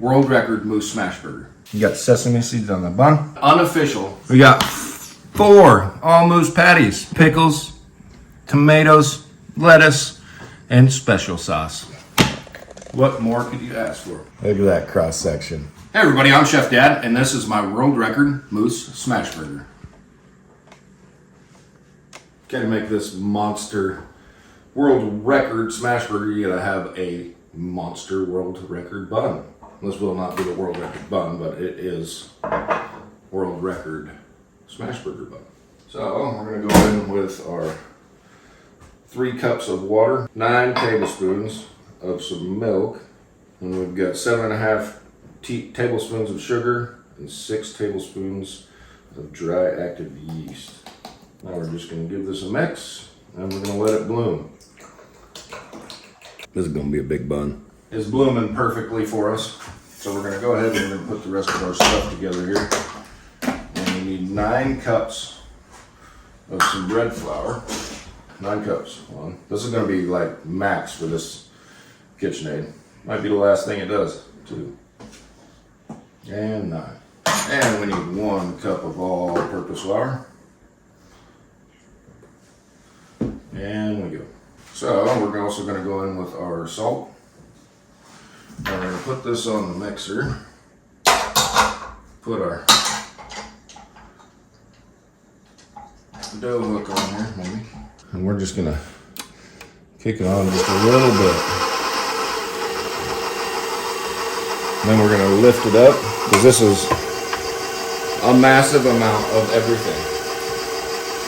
world record moose smash burger. You got sesame seeds on the bun. Unofficial. We got 4 all moose patties, pickles, tomatoes, lettuce, and special sauce. What more could you ask for? Look at that cross section. Hey everybody, I'm Chef Dad, and this is my world record moose smash burger. To make this monster world record smash burger, you gotta have a monster world record bun. This will not be the world record bun, but it is world record smash burger bun. So we're gonna go in with our 3 cups of water, 9 tablespoons of some milk, and we've got 7.5 tablespoons of sugar and 6 tablespoons of dry active yeast. Now we're just going to give this a mix and we're going to let it bloom. This is going to be a big bun. It's blooming perfectly for us. So we're going to go ahead and we're going to put the rest of our stuff together here. And we need 9 cups of some bread flour. 9 cups. This is going to be like max for this KitchenAid. Might be the last thing it does too. And 9. And we need 1 cup of all-purpose flour. And we go. So we're also going to go in with our salt. And we're going to put this on the mixer. Put our dough hook on here, maybe. And we're just going to kick it on just a little bit. And then we're going to lift it up because this is a massive amount of everything.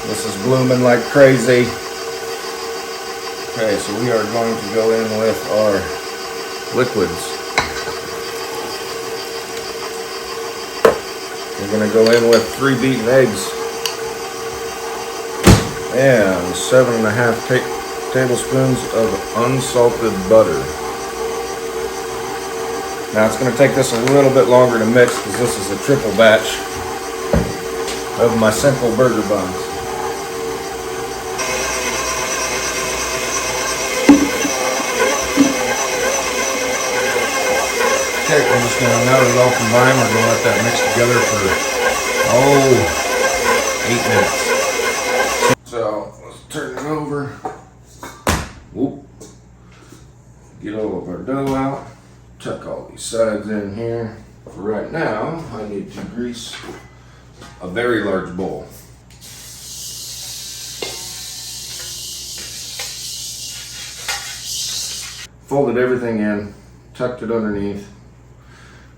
This is blooming like crazy. Okay, so we are going to go in with our liquids. We're going to go in with 3 beaten eggs and 7.5 tablespoons of unsalted butter. Now it's going to take this a little bit longer to mix because this is a triple batch of my simple burger buns. Okay, we're just going to, now that it's all combined, we're going to let that mix together for, 8 minutes. So, let's turn it over. Whoop. Get all of our dough out. Tuck all these sides in here. For right now, I need to grease a very large bowl. Folded everything in, tucked it underneath.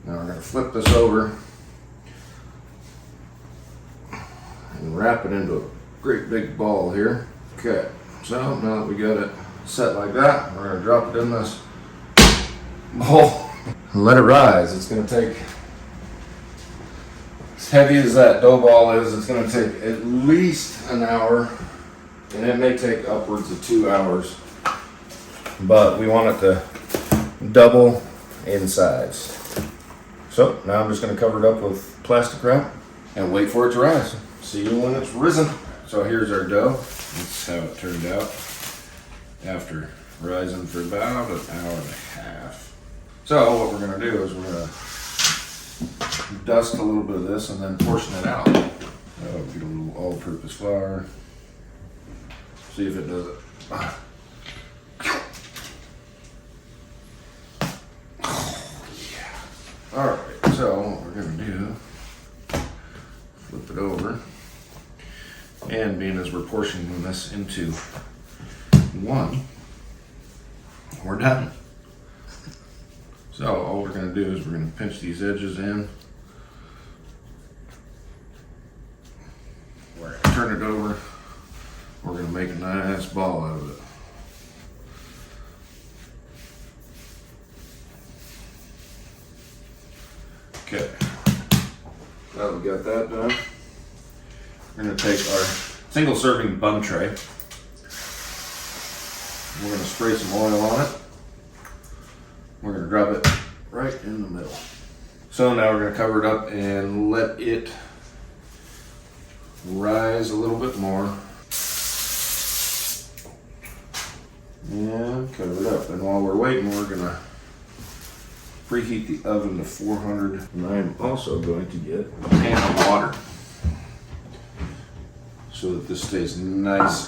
Now we're going to flip this over and wrap it into a great big ball here. Okay, so now that we got it set like that, we're going to drop it in this bowl and let it rise. It's going to take, as heavy as that dough ball is, it's going to take at least an hour, and it may take upwards of 2 hours, but we want it to double in size. So now I'm just going to cover it up with plastic wrap and wait for it to rise. See you when it's risen. So here's our dough. This is how it turned out after rising for about an hour and a half. So what we're going to do is we're going to dust a little bit of this and then portion it out. Get a little all-purpose flour. See if it does it. Alright, so what we're going to do, flip it over, and being as we're portioning this into 1, we're done. So all we're going to do is we're going to pinch these edges in, we're going to turn it over, we're going to make a nice ball out of it. Okay, now that we got that done, we're going to take our single serving bun tray. We're going to spray some oil on it. We're going to drop it right in the middle. So now we're going to cover it up and let it rise a little bit more. And cover it up. And while we're waiting, we're going to preheat the oven to 400. And I'm also going to get a pan of water so that this stays nice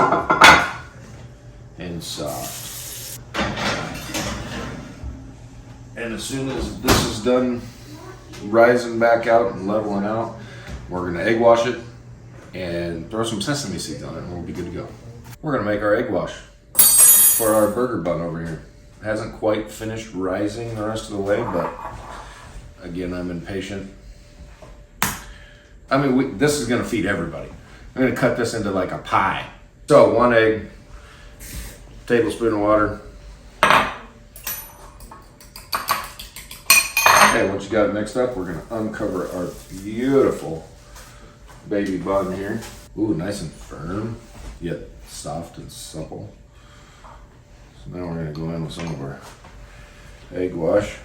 and soft. And as soon as this is done rising back out and leveling out, we're gonna egg wash it and throw some sesame seeds on it and we'll be good to go. We're gonna make our egg wash for our burger bun over here. It hasn't quite finished rising the rest of the way, but again, I'm impatient. I mean, this is gonna feed everybody. I'm gonna cut this into like a pie. So 1 egg, tablespoon of water. Okay, once you got it mixed up, we're gonna uncover our beautiful baby bun here. Ooh, nice and firm, yet soft and supple. So now we're gonna go in with some of our egg wash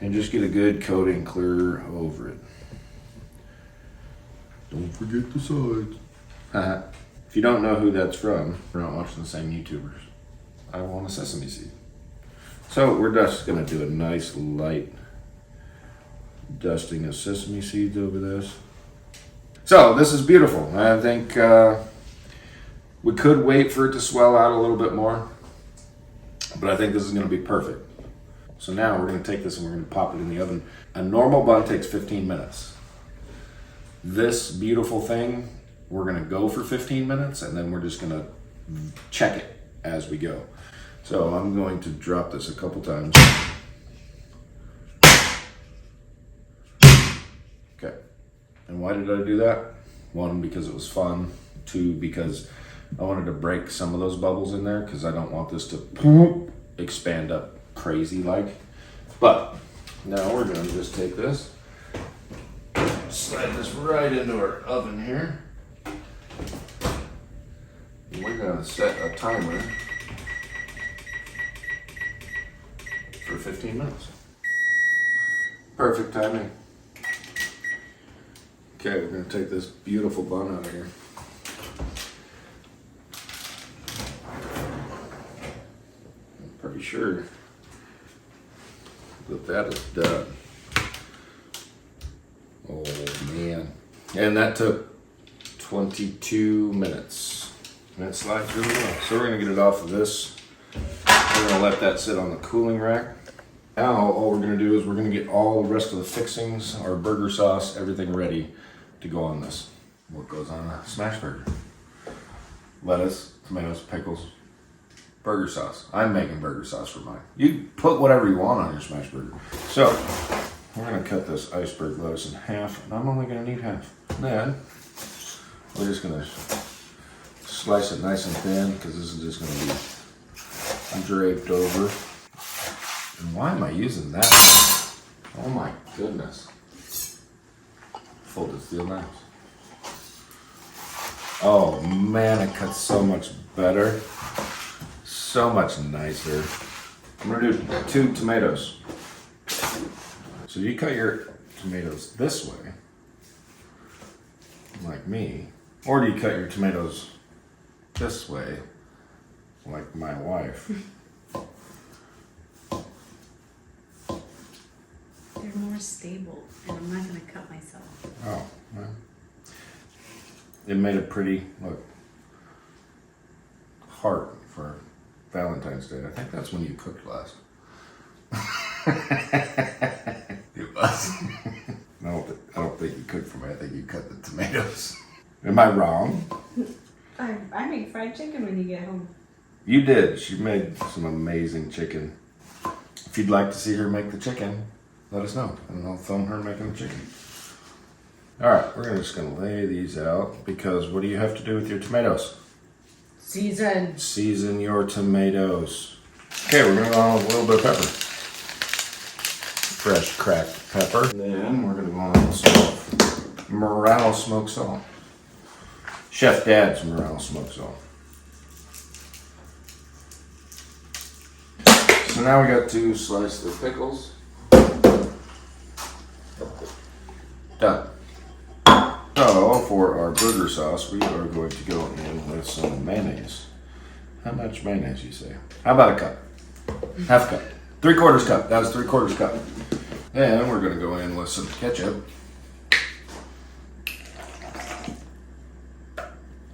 and just get a good coating clear over it. Don't forget the sides. If you don't know who that's from, we're not watching the same YouTubers. I want a sesame seed. So we're just gonna do a nice light dusting of sesame seeds over this. So this is beautiful. I think we could wait for it to swell out a little bit more, but I think this is gonna be perfect. So now we're gonna take this and we're gonna pop it in the oven. A normal bun takes 15 minutes. This beautiful thing, we're gonna go for 15 minutes and then we're just gonna check it as we go. So I'm going to drop this a couple times. Okay. And why did I do that? 1, because it was fun. 2, because I wanted to break some of those bubbles in there because I don't want this to expand up crazy like. But now we're gonna just take this, slide this right into our oven here. And we're gonna set a timer for 15 minutes. Perfect timing. Okay, we're gonna take this beautiful bun out of here. I'm pretty sure that is done. Oh man. And that took 22 minutes. And it slides really well. So we're gonna get it off of this. We're gonna let that sit on the cooling rack. Now all we're gonna do is we're gonna get all the rest of the fixings, our burger sauce, everything ready to go on this. What goes on a smash burger? Lettuce, tomatoes, pickles, burger sauce. I'm making burger sauce for mine. You put whatever you want on your smash burger. So we're gonna cut this iceberg lettuce in half, and I'm only gonna need half. Then we're just gonna slice it nice and thin because this is just gonna be draped over. And why am I using that? Oh my goodness. Folded steel knives. Oh man, it cuts so much better. So much nicer. I'm gonna do 2 tomatoes. So you cut your tomatoes this way, like me, or do you cut your tomatoes this way, like my wife? They're more stable, and I'm not gonna cut myself. Oh, well. It made a pretty, look, heart for Valentine's Day. I think that's when you cooked last. It was. I don't think you cooked for me. I think you cut the tomatoes. Am I wrong? I make fried chicken when you get home. You did. She made some amazing chicken. If you'd like to see her make the chicken, let us know, and I'll film her making the chicken. All right, we're just gonna lay these out because what do you have to do with your tomatoes? Season. Season your tomatoes. Okay, we're gonna go on with a little bit of pepper. Fresh cracked pepper. And then we're gonna go on with some Morale smoked salt. Chef Dad's Morale smoked salt. So now we got to slice the pickles. Done. So for our burger sauce, we are going to go in with some mayonnaise. How much mayonnaise you say? How about a cup? Half cup. 3/4 cup. That was 3/4 cup. And we're gonna go in with some ketchup.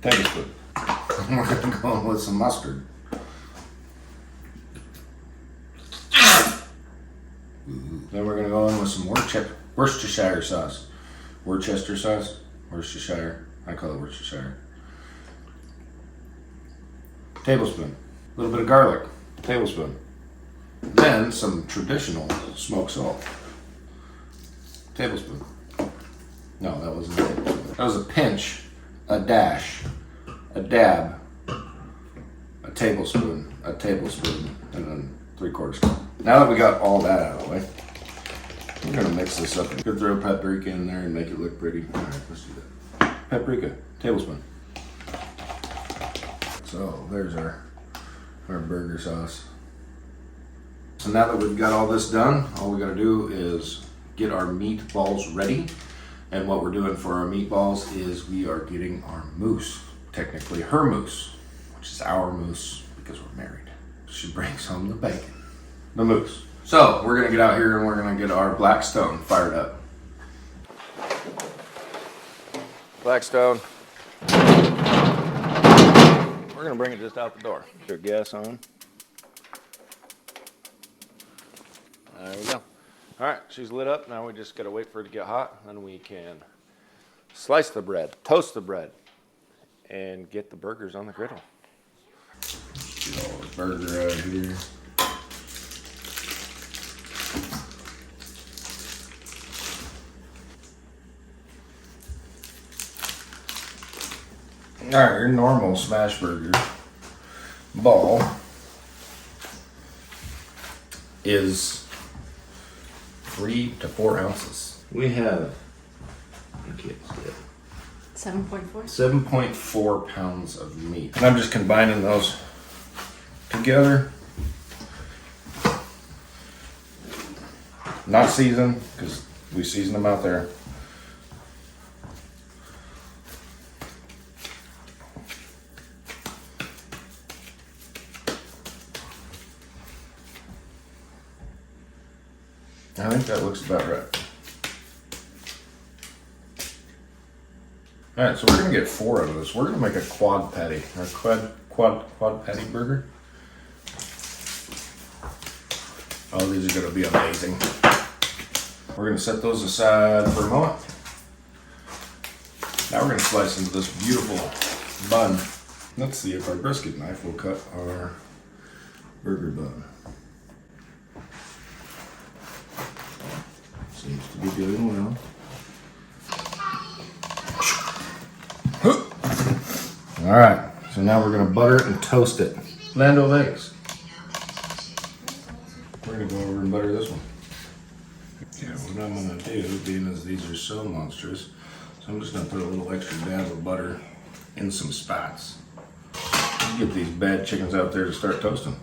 Tablespoon. We're gonna go in with some mustard. Then we're gonna go in with some Worcestershire sauce. Worcester sauce? Worcestershire. I call it Worcestershire. Tablespoon. A little bit of garlic. Tablespoon. Then some traditional smoked salt. Tablespoon. No, that wasn't a tablespoon. That was a pinch, a dash, a dab, a tablespoon, and then 3/4 cup. Now that we got all that out of the way, we're gonna mix this up. Could throw paprika in there and make it look pretty. All right, let's do that. Paprika, tablespoon. So there's our burger sauce. So now that we've got all this done, all we gotta do is get our meatballs ready. And what we're doing for our meatballs is we are getting our mousse, technically her mousse, which is our mousse because we're married. She brings home the bacon, the mousse. So we're gonna get out here and we're gonna get our Blackstone fired up. Blackstone. We're gonna bring it just out the door. Put gas on. There we go. All right, she's lit up. Now we just gotta wait for it to get hot, and we can slice the bread, toast the bread, and get the burgers on the griddle. Get all the burger out here. All right, your normal smash burger ball is 3 to 4 ounces. We have, I can't see it, 7.4. 7.4 pounds of meat. And I'm just combining those together. Not seasoned, because we season them out there. I think that looks about right. All right, so we're gonna get 4 out of this. We're gonna make a quad patty, or quad patty burger. Oh, these are gonna be amazing. We're gonna set those aside for a moment. Now we're gonna slice into this beautiful bun. Let's see if our brisket knife will cut our burger bun. Seems to be doing well. All right, so now we're gonna butter it and toast it. Land O'Vegas. We're gonna go over and butter this one. Yeah, what I'm gonna do, being as these are so monstrous, so I'm just gonna put a little extra dab of butter in some spots. Get these bad chickens out there to start toasting.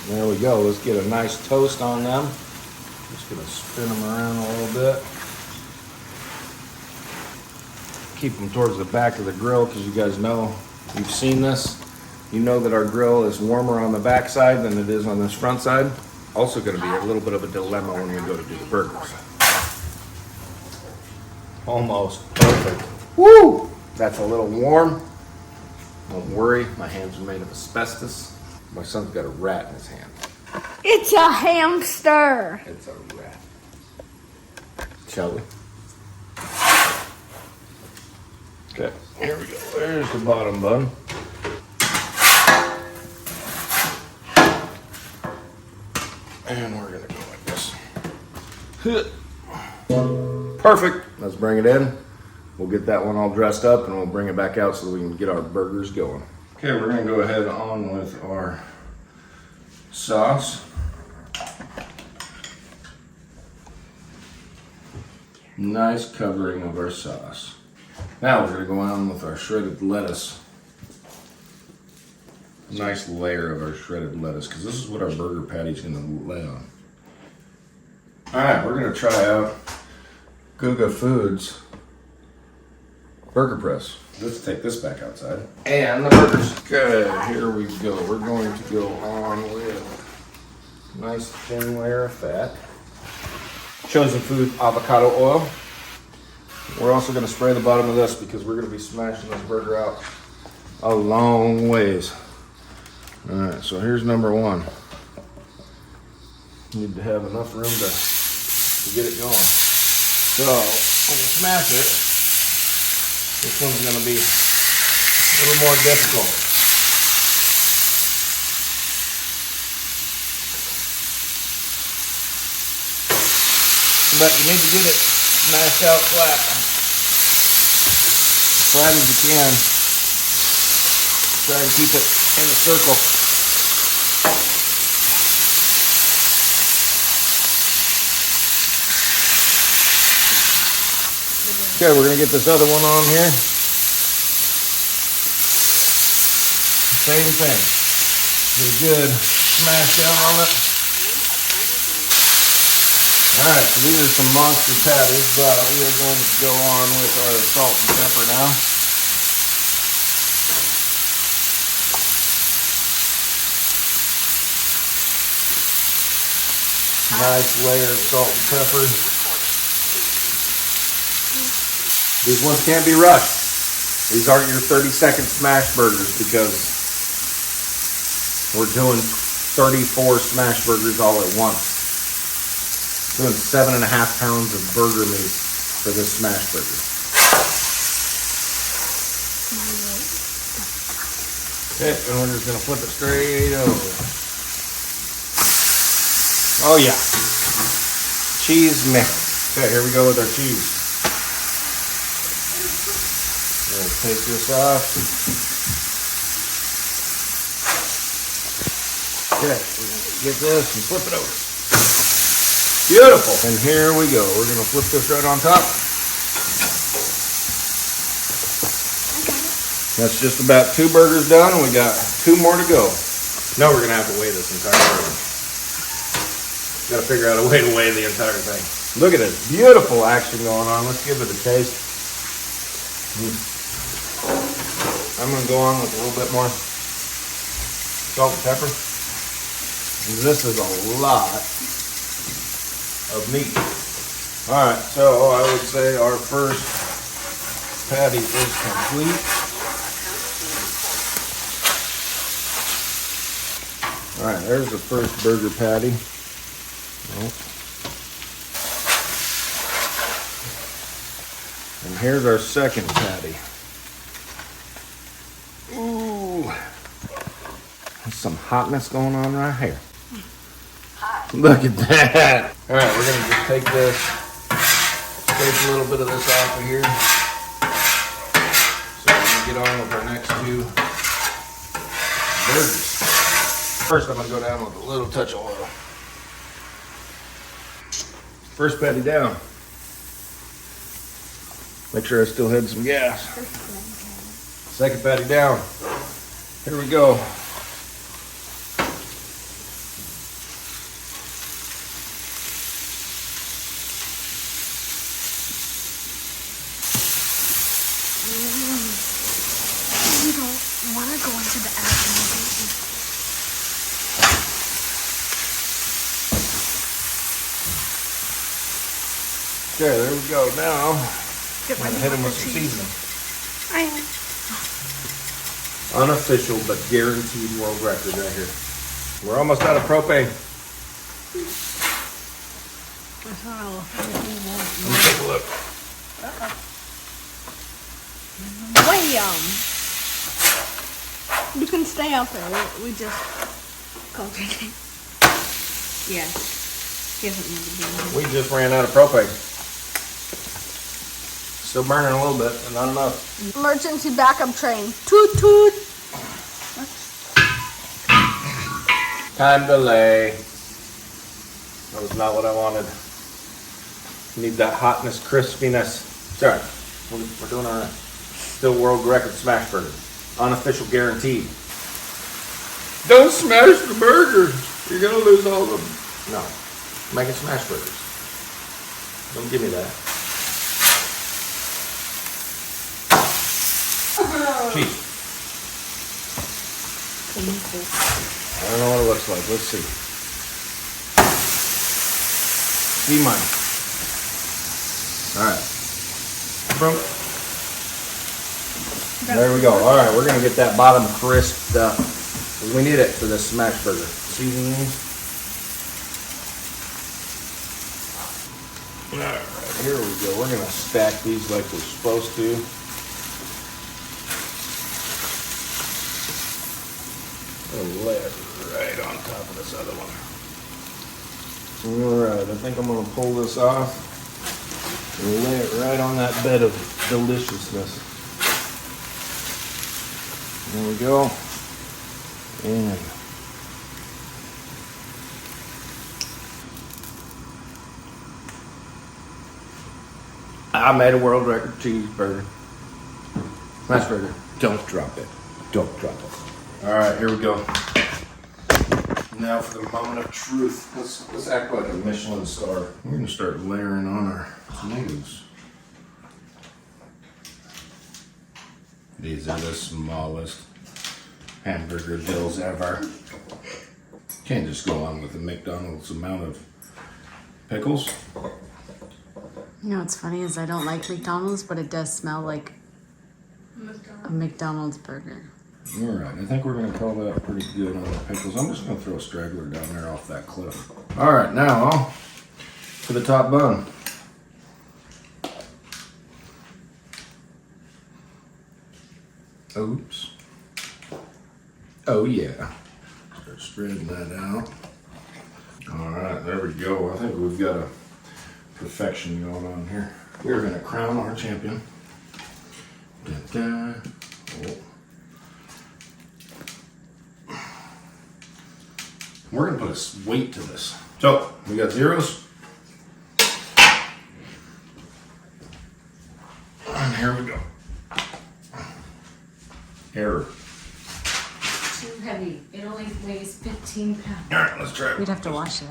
There we go. Let's get a nice toast on them. Just gonna spin them around a little bit. Keep them towards the back of the grill because you guys know, you've seen this. You know that our grill is warmer on the back side than it is on this front side. Also gonna be a little bit of a dilemma when we go to do the burgers. Almost perfect. Woo! That's a little warm. Don't worry, my hands are made of asbestos. My son's got a rat in his hand. It's a hamster. It's a rat. Shall we? Okay, here we go. There's the bottom bun. And we're gonna go like this. Perfect. Let's bring it in. We'll get that one all dressed up and we'll bring it back out so that we can get our burgers going. Okay, we're gonna go ahead on with our sauce. Nice covering of our sauce. Now we're gonna go on with our shredded lettuce. Nice layer of our shredded lettuce, because this is what our burger patty's gonna lay on. All right, we're gonna try out Guga Foods burger press. Let's take this back outside. And the burgers. Good, here we go. We're going to go on with a nice thin layer of fat. Chosen Food avocado oil. We're also gonna spray the bottom of this because we're gonna be smashing this burger out a long ways. All right, so here's number one. Need to have enough room to get it going. So when you smash it, this one's gonna be a little more difficult. But you need to get it smashed out flat. Flat as you can. Try and keep it in a circle. Okay, we're gonna get this other one on here. Same thing. Get a good smash down on it. Alright, so these are some monster patties, but we are going to go on with our salt and pepper now. Nice layer of salt and pepper. These ones can't be rushed. These aren't your 30-second smash burgers because we're doing 34 smash burgers all at once. Doing 7.5 pounds of burger meat for this smash burger. Okay, and we're just gonna flip it straight over. Oh yeah. Cheese mix. Okay, here we go with our cheese. We'll take this off. Okay, get this and flip it over. Beautiful. And here we go. We're gonna flip this right on top. That's just about 2 burgers done, and we got 2 more to go. Now we're gonna have to weigh this entire burger. Gotta figure out a way to weigh the entire thing. Look at this beautiful action going on. Let's give it a taste. I'm gonna go on with a little bit more salt and pepper. This is a lot of meat. All right, so I would say our first patty is complete. All right, there's the first burger patty. And here's our second patty. Ooh, there's some hotness going on right here. Look at that. All right, we're gonna just take this, take a little bit of this off of here. So we're gonna get on with our next 2 burgers. First, I'm gonna go down with a little touch of oil. First patty down. Make sure I still had some gas. Second patty down. Here we go. You don't want to go into the action, do you? Okay, there we go. Now, Get I'm ready gonna hit with them with the some cheese. seasoning. I am. Unofficial but guaranteed world record right here. We're almost out of propane. Let me take a look. Wham! You can stay out there. We just called your name. Yeah. He doesn't need to be in We just ran out of propane. Still burning a little bit, but not enough. Emergency backup train. Toot toot. Time delay. That was not what I wanted. Need that hotness, crispiness. Sorry, we're doing all right. Still world record smash burger. Unofficial guaranteed. Don't smash the burgers. You're gonna lose all of them. No, making smash burgers. Don't give me that. Cheese. I don't know what it looks like. Let's see. See mine. All right. Boom. There we go. All right, we're gonna get that bottom crisped up. We need it for this smash burger. Seasonings. All right, here we go. We're gonna stack these like we're supposed to. I'll lay it right on top of this other one. All right, I think I'm gonna pull this off and lay it right on that bed of deliciousness. There we go. And I made a world record cheeseburger. Smash burger. Don't drop it. Don't drop it. All right, here we go. Now for the moment of truth. Let's act like a Michelin star. We're gonna start layering on our tomatoes. These are the smallest hamburger bills ever. Can't just go on with the McDonald's amount of pickles. You know what's funny is I don't like McDonald's, but it does smell like a McDonald's burger. All right, I think we're gonna call that pretty good on the pickles. I'm just gonna throw a straggler down there off that cliff. All right, now to the top bun. Oops. Oh yeah. Start spreading that out. All right, there we go. I think we've got a perfection going on here. We're gonna crown our champion. Da-da. Oh. We're gonna put a weight to this. So we got zeros. And here we go. Error. Too heavy. It only weighs 15 pounds. All right, let's try it. We'd have to wash it.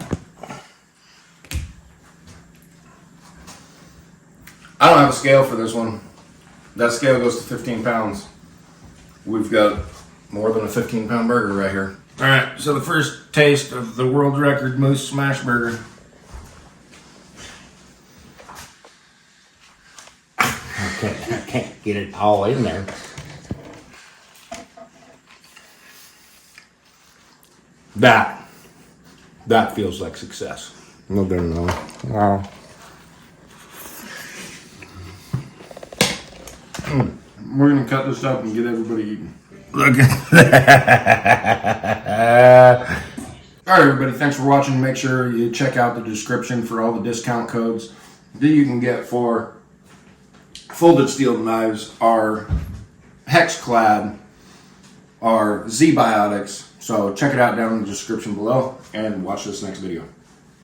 I don't have a scale for this one. That scale goes to 15 pounds. We've got more than a 15-pound burger right here. All right, so the first taste of the world record moose smash burger. I can't get it all in there. That feels like success. No good enough. Wow. We're gonna cut this up and get everybody eating. Look at that. All right, everybody, thanks for watching. Make sure you check out the description for all the discount codes that you can get for folded steel knives, our Hexclad, our Z-Biotics. So check it out down in the description below and watch this next video.